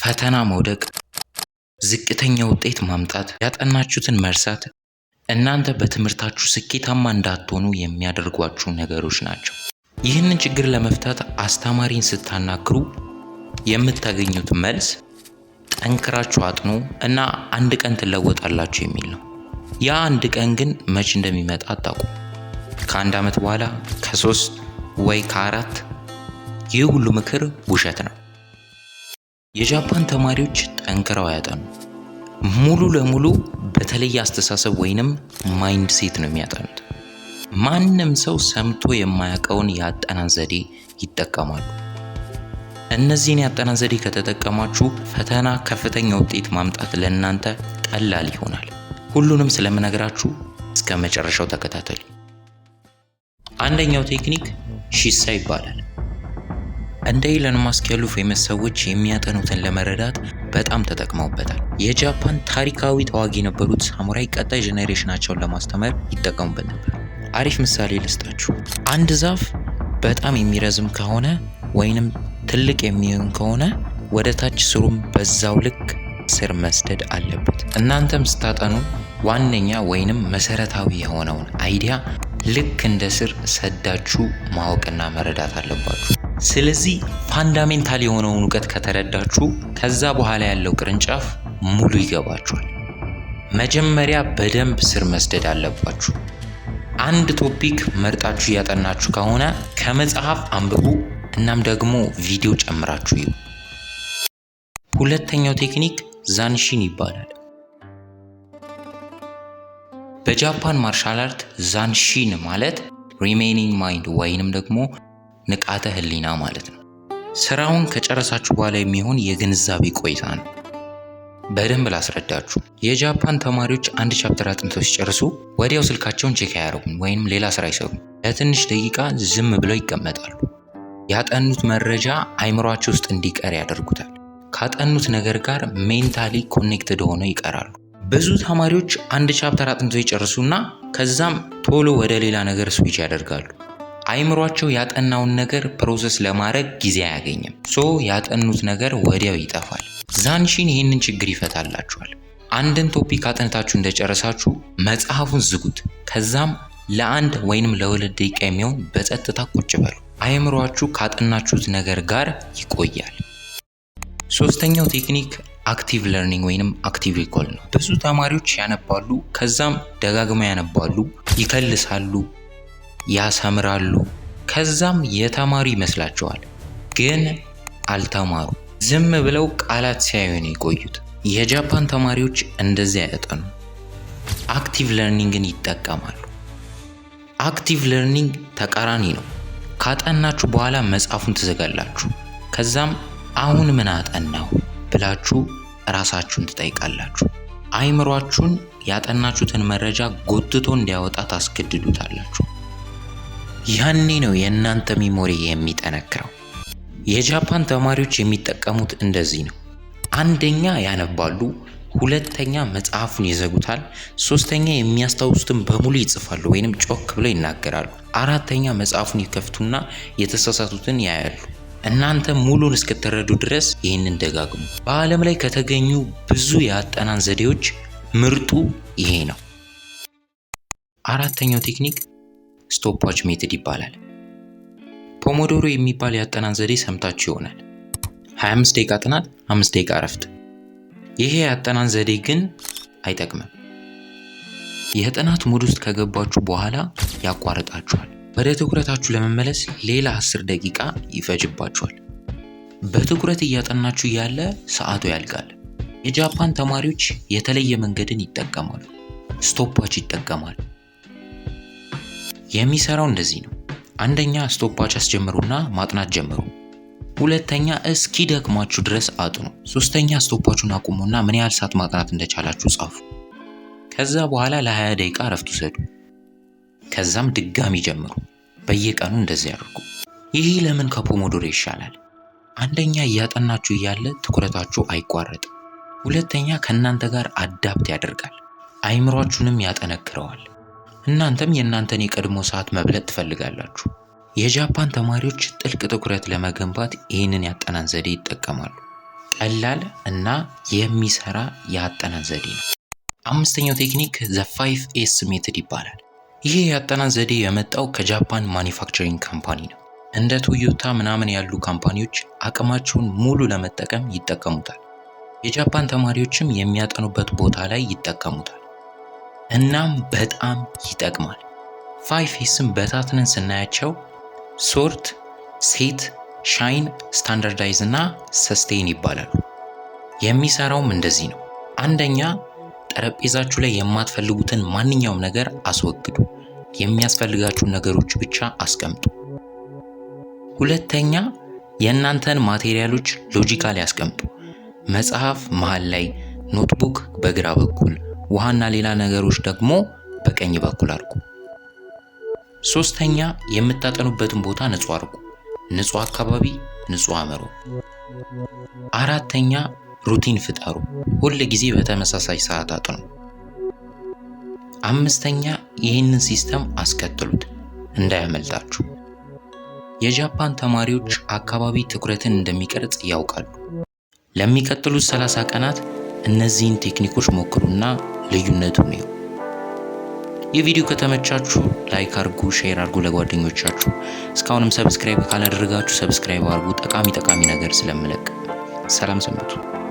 ፈተና መውደቅ፣ ዝቅተኛ ውጤት ማምጣት፣ ያጠናችሁትን መርሳት እናንተ በትምህርታችሁ ስኬታማ እንዳትሆኑ የሚያደርጓችሁ ነገሮች ናቸው። ይህንን ችግር ለመፍታት አስተማሪን ስታናግሩ የምታገኙት መልስ ጠንክራችሁ አጥኑ እና አንድ ቀን ትለወጣላችሁ የሚል ነው። ያ አንድ ቀን ግን መች እንደሚመጣ አታውቁም። ከ1 ዓመት በኋላ፣ ከ3 ወይ ከ4። ይህ ሁሉ ምክር ውሸት ነው። የጃፓን ተማሪዎች ጠንክረው አያጠኑ። ሙሉ ለሙሉ በተለየ አስተሳሰብ ወይንም ማይንድ ሴት ነው የሚያጠኑት። ማንም ሰው ሰምቶ የማያውቀውን የአጠናን ዘዴ ይጠቀማሉ። እነዚህን የአጠናን ዘዴ ከተጠቀማችሁ ፈተና ከፍተኛ ውጤት ማምጣት ለእናንተ ቀላል ይሆናል። ሁሉንም ስለምነግራችሁ እስከ መጨረሻው ተከታተሉ። አንደኛው ቴክኒክ ሺሳ ይባላል። እንደ ኢለን ማስክ ያሉ ፌመስ ሰዎች የሚያጠኑትን ለመረዳት በጣም ተጠቅመውበታል። የጃፓን ታሪካዊ ተዋጊ የነበሩት ሳሙራይ ቀጣይ ጄኔሬሽናቸውን ለማስተማር ይጠቀሙበት ነበር። አሪፍ ምሳሌ ልስጣችሁ። አንድ ዛፍ በጣም የሚረዝም ከሆነ ወይንም ትልቅ የሚሆን ከሆነ ወደ ታች ስሩም በዛው ልክ ስር መስደድ አለበት። እናንተም ስታጠኑ ዋነኛ ወይንም መሰረታዊ የሆነውን አይዲያ ልክ እንደ ስር ሰዳችሁ ማወቅና መረዳት አለባችሁ። ስለዚህ ፋንዳሜንታል የሆነውን እውቀት ከተረዳችሁ ከዛ በኋላ ያለው ቅርንጫፍ ሙሉ ይገባችኋል። መጀመሪያ በደንብ ስር መስደድ አለባችሁ። አንድ ቶፒክ መርጣችሁ ያጠናችሁ ከሆነ ከመጽሐፍ አንብቡ፣ እናም ደግሞ ቪዲዮ ጨምራችሁ ይዩ። ሁለተኛው ቴክኒክ ዛንሺን ይባላል። በጃፓን ማርሻል አርት ዛንሺን ማለት ሪሜይኒንግ ማይንድ ወይንም ደግሞ ንቃተ ህሊና ማለት ነው። ስራውን ከጨረሳችሁ በኋላ የሚሆን የግንዛቤ ቆይታ ነው። በደንብ ላስረዳችሁ። የጃፓን ተማሪዎች አንድ ቻፕተር አጥንተው ሲጨርሱ ወዲያው ስልካቸውን ቼክ አያደርጉም ወይም ሌላ ስራ አይሰሩም። ለትንሽ ደቂቃ ዝም ብለው ይቀመጣሉ። ያጠኑት መረጃ አይምሯቸው ውስጥ እንዲቀር ያደርጉታል። ካጠኑት ነገር ጋር ሜንታሊ ኮኔክትድ ሆነው ይቀራሉ። ብዙ ተማሪዎች አንድ ቻፕተር አጥንተው ይጨርሱና ከዛም ቶሎ ወደ ሌላ ነገር ስዊች ያደርጋሉ። አይምሯቸው ያጠናውን ነገር ፕሮሰስ ለማድረግ ጊዜ አያገኝም። ያጠኑት ነገር ወዲያው ይጠፋል። ዛንሺን ይህንን ችግር ይፈታላችኋል። አንድን ቶፒክ አጥንታችሁ እንደጨረሳችሁ መጽሐፉን ዝጉት። ከዛም ለ1 ወይንም ለ2 ደቂቃ የሚሆን በጸጥታ ቁጭ በሉ። አይምሯችሁ ካጠናችሁት ነገር ጋር ይቆያል። ሶስተኛው ቴክኒክ አክቲቭ ለርኒንግ ወይንም አክቲቭ ሪኮል ነው። ብዙ ተማሪዎች ያነባሉ፣ ከዛም ደጋግመው ያነባሉ፣ ይከልሳሉ፣ ያሰምራሉ፣ ከዛም የተማሩ ይመስላቸዋል፣ ግን አልተማሩ። ዝም ብለው ቃላት ሲያዩ ነው የቆዩት። የጃፓን ተማሪዎች እንደዚህ አያጠኑ፣ አክቲቭ ለርኒንግን ይጠቀማሉ። አክቲቭ ለርኒንግ ተቃራኒ ነው። ካጠናችሁ በኋላ መጽሐፉን ትዘጋላችሁ። ከዛም አሁን ምን አጠናሁ ብላችሁ ራሳችሁን ትጠይቃላችሁ። አይምሯችሁን ያጠናችሁትን መረጃ ጎትቶ እንዲያወጣ ታስገድዱታላችሁ። ያኔ ነው የእናንተ ሚሞሪ የሚጠነክረው። የጃፓን ተማሪዎች የሚጠቀሙት እንደዚህ ነው። አንደኛ ያነባሉ፣ ሁለተኛ መጽሐፉን ይዘጉታል፣ ሶስተኛ የሚያስታውሱትን በሙሉ ይጽፋሉ ወይንም ጮክ ብለው ይናገራሉ፣ አራተኛ መጽሐፉን ይከፍቱና የተሳሳቱትን ያያሉ። እናንተ ሙሉን እስክትረዱ ድረስ ይህንን ደጋግሙ። በዓለም ላይ ከተገኙ ብዙ የአጠናን ዘዴዎች ምርጡ ይሄ ነው። አራተኛው ቴክኒክ ስቶፕዋች ሜትድ ይባላል። ፖሞዶሮ የሚባል የአጠናን ዘዴ ሰምታችሁ ይሆናል። 25 ደቂቃ ጥናት፣ 5 ደቂቃ እረፍት። ይሄ የአጠናን ዘዴ ግን አይጠቅምም። የጥናት ሙድ ውስጥ ከገባችሁ በኋላ ያቋርጣችኋል። ወደ ትኩረታችሁ ለመመለስ ሌላ 10 ደቂቃ ይፈጅባችኋል። በትኩረት እያጠናችሁ ያለ ሰዓቱ ያልቃል። የጃፓን ተማሪዎች የተለየ መንገድን ይጠቀማሉ። ስቶፕዋች ይጠቀማሉ። የሚሰራው እንደዚህ ነው። አንደኛ ስቶፕዋች አስጀምሩና ማጥናት ጀምሩ። ሁለተኛ እስኪ ደክማችሁ ድረስ አጥኑ። ሶስተኛ ስቶፕዋቹን አቁሙና ምን ያህል ሰዓት ማጥናት እንደቻላችሁ ጻፉ። ከዛ በኋላ ለ20 ደቂቃ እረፍት ውሰዱ። ከዛም ድጋሚ ጀምሩ። በየቀኑ እንደዚህ ያድርጉ። ይህ ለምን ከፖሞዶሮ ይሻላል? አንደኛ እያጠናችሁ እያለ ትኩረታችሁ አይቋረጥም። ሁለተኛ ከእናንተ ጋር አዳፕት ያደርጋል፣ አይምሯችሁንም ያጠነክረዋል። እናንተም የእናንተን የቀድሞ ሰዓት መብለጥ ትፈልጋላችሁ። የጃፓን ተማሪዎች ጥልቅ ትኩረት ለመገንባት ይህንን ያጠናን ዘዴ ይጠቀማሉ። ቀላል እና የሚሰራ የአጠናን ዘዴ ነው። አምስተኛው ቴክኒክ ዘ 5S ሜትድ ይባላል። ይሄ የአጠናን ዘዴ የመጣው ከጃፓን ማኒፋክቸሪንግ ካምፓኒ ነው። እንደ ቶዮታ ምናምን ያሉ ካምፓኒዎች አቅማቸውን ሙሉ ለመጠቀም ይጠቀሙታል። የጃፓን ተማሪዎችም የሚያጠኑበት ቦታ ላይ ይጠቀሙታል። እናም በጣም ይጠቅማል። 5Sም በታትነን ስናያቸው ሶርት፣ ሴት፣ ሻይን፣ ስታንዳርዳይዝ እና ሰስቴን ይባላሉ። የሚሰራውም እንደዚህ ነው። አንደኛ ጠረጴዛችሁ ላይ የማትፈልጉትን ማንኛውም ነገር አስወግዱ። የሚያስፈልጋችሁን ነገሮች ብቻ አስቀምጡ። ሁለተኛ የእናንተን ማቴሪያሎች ሎጂካሊ ያስቀምጡ። መጽሐፍ መሃል ላይ፣ ኖትቡክ በግራ በኩል፣ ውሃና ሌላ ነገሮች ደግሞ በቀኝ በኩል አድርጉ። ሶስተኛ የምታጠኑበትን ቦታ ንጹህ አድርጉ። ንጹህ አካባቢ፣ ንጹህ አእምሮ። አራተኛ ሩቲን ፍጠሩ። ሁል ጊዜ በተመሳሳይ ሰዓት አጥኑ። አምስተኛ ይህንን ሲስተም አስከትሉት እንዳያመልጣችሁ። የጃፓን ተማሪዎች አካባቢ ትኩረትን እንደሚቀርጽ ያውቃሉ። ለሚቀጥሉት 30 ቀናት እነዚህን ቴክኒኮች ሞክሩና ልዩነቱን እዩ። ይህ ቪዲዮ ከተመቻችሁ ላይክ አድርጉ፣ ሼር አድርጉ ለጓደኞቻችሁ። እስካሁንም ሰብስክራይብ ካላደረጋችሁ ሰብስክራይብ አድርጉ፣ ጠቃሚ ነገር ስለምለቅ። ሰላም ሰንብቱ።